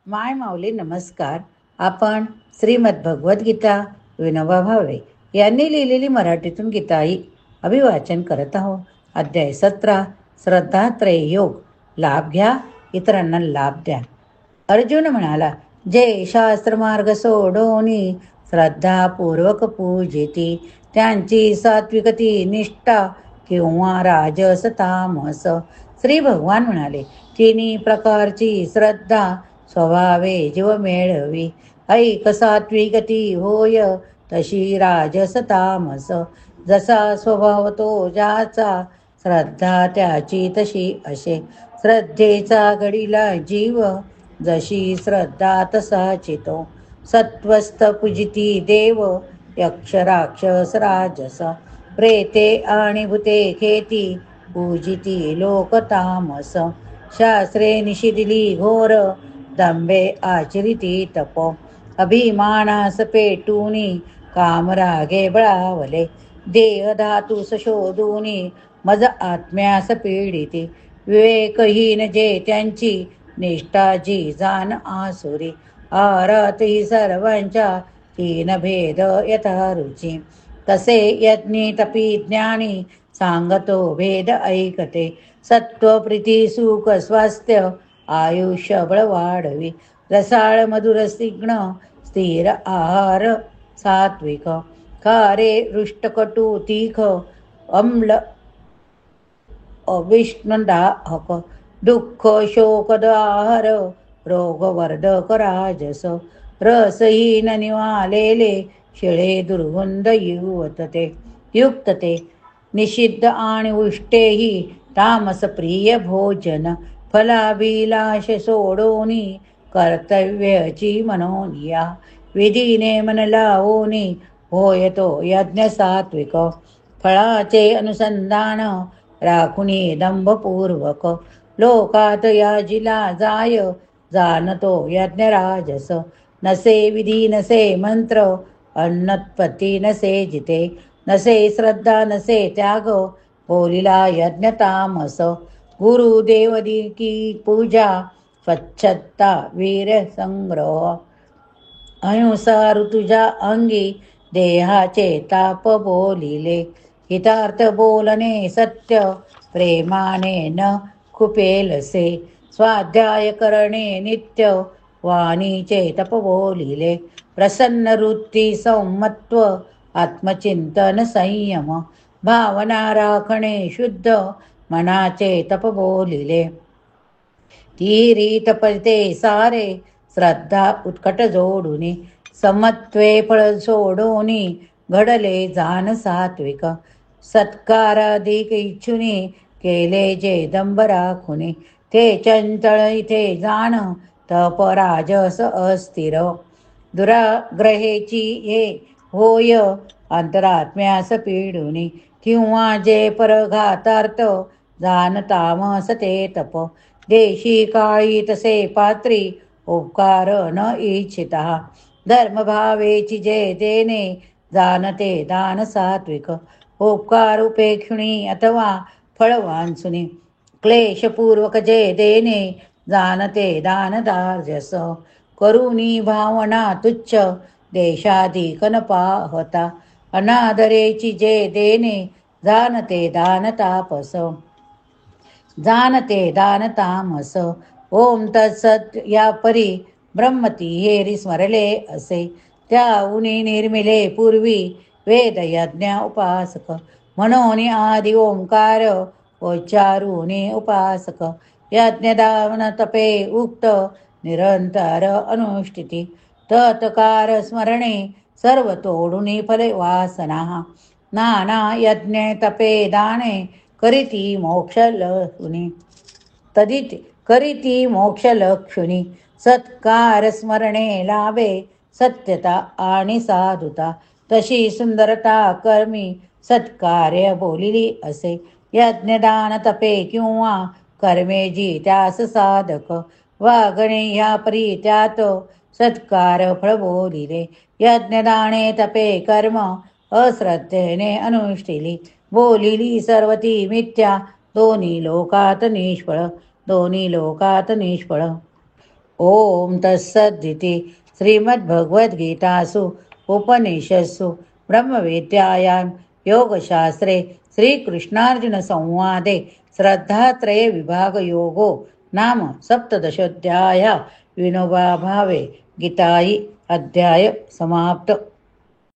माय माऊली नमस्कार. आपण श्रीमद भगवद्गीता विनोबा भावे यांनी लिहिलेली मराठीतून गीताई अभिवाचन करत आहोत. अध्याय 17 श्रद्धात्रय योग. लाभ घ्या, इतरांना लाभ द्या. अर्जुन म्हणाला, जे शास्त्रमार्ग सोडोनी श्रद्धापूर्वक पूजिती त्यांची सात्विकती निष्ठा किंवा राजस तामस. श्री भगवान म्हणाले, तिन्ही प्रकारची श्रद्धा स्वभावे जीव मेळवी. ऐक सात्विकती होय तशी राजस तामस. जसा स्वभाव तो ज्याचा श्रद्धा त्याची तशी असे. श्रद्धेचा घडीला जीव जशी श्रद्धा तसा चितो. सत्वस्थ पूजिती देव यक्ष राक्षस राजस. प्रेते आणि भूते खेती पूजिती लोक तामस. शास्त्रे निषिदिली घोर दंभे आचरिती तप. अभिमानास पेटूनी कामरागे बळावले. देह धातूस शोधूनी मज आत्म्यास पीडिती. विवेकहीन जे त्यांची निष्ठा जी जाण आसुरी. आरात ही सर्वांच्या तीन भेद यथा रुची. तसे यज्ञी तपी ज्ञानी सांगतो भेद ऐकते. सत्व प्रीती सुख स्वास्थ्य आयुष्य बळ वाढवी. रसाळ मधुर स्निग्ध स्थिर आहार सात्विक. खारे रुष्टकटू तीख अम्ल अविष्णुदाहक. दुःख शोकद आहार रोगवर्धक राजस. रसहीन निवालेले शिळे दुर्गंध युक्तते. निषिद्ध आणि उष्टेही तामस प्रिय भोजन. फलाभिलाष सोडोनी कर्तव्याची मनोनिया. विधीने मन लावोनी होय तो यज्ञ सात्विक. फळाचे अनुसंधान राखुनी दंभपूर्वक. लोकात याजिला जाय जाणतो यज्ञ राजस. नसे विधी नसे मंत्र अन्नत्पत्ती नसे जिते. नसे श्रद्धा नसे त्याग बोलिला यज्ञ तामस. गुरुदेवदी की पूजा स्वच्छता वीर संग्रह. अहिंसा ऋतुजा अंगी देहाचे ताप बोलिले. हितार्थ बोलणे सत्य प्रेमाने न खुपेलसे. स्वाध्याय करणे नित्य वाणीचे तप बोलिले. प्रसन्न वृत्ती संमत्व आत्मचिंतन संयम. भावना राखणे शुद्ध मनाचे तप बोलिले. ती रीत पळते सारे श्रद्धा उत्कट जोडुनी. समत्वे फळ सोडोनी घडले जाण सात्विक. सत्काराधिक इच्छुनी केले जे दंभ राखुनी. ते चंचळ इथे जाण तप राजस अस्थिर. दुराग्रहेची हे होय अंतरात्म्यास पीडुनी. किंवा जे परघातार्थ जाण तामस ते तप. देशी काळी तसे पात्री उपकार न इच्छिता. धर्मभावेची जे देणे जाणते दान सात्विक. उपकार उपेक्षुणी अथवा फळवांसुनी. क्लेशपूर्वक जे देणे जाणते दान दार्जस. करुणी भावना तुच्छ देशाधिक न पाहता. अनादरेची जे देणे जाणते दान तापस. जाणते दान तामस. ओम तत्सत या परी ब्रह्मती हेरी स्मरले असे. त्या उनी निर्मिले पूर्वी वेद यज्ञ उपासक. म्हणून आदि ओंकार उच्चारुनी उपासक. यज्ञदान तपे उक्त निरंतर अनुष्ठिती. तत्कार स्मरणे सर्व तोडुनी फले वासना. नाना यज्ञ तपे दाने करीती मोक्ष लक्षुनी. तदिती करीती मोक्ष लक्षुनी. सत्कार स्मरणे लाभे सत्यता आणि साधुता. तशी सुंदरता कर्मी सत्कार्य बोलिली असे. यज्ञदान तपे किंवा कर्मे जी त्यास साधक. वागणे ह्या परी त्यात सत्कार फळ बोलिले. यज्ञदाने तपे कर्म अश्रद्धेने अनुष्ठिली. बोलिली सर्वती मिथ्या दोन्ही लोकात निष्फळ. दोन्ही लोकात निष्फळ. ओम तत्सदिति श्रीमद्भगवद्गीतासु उपनिषत्सु ब्रह्मविद्यायां योगशास्त्रे श्रीकृष्णार्जुनसंवादे श्रद्धात्रयविभागयोगो नाम सप्तदशोऽध्यायः। विनोबा भावे गीतायि अध्याय समाप्त।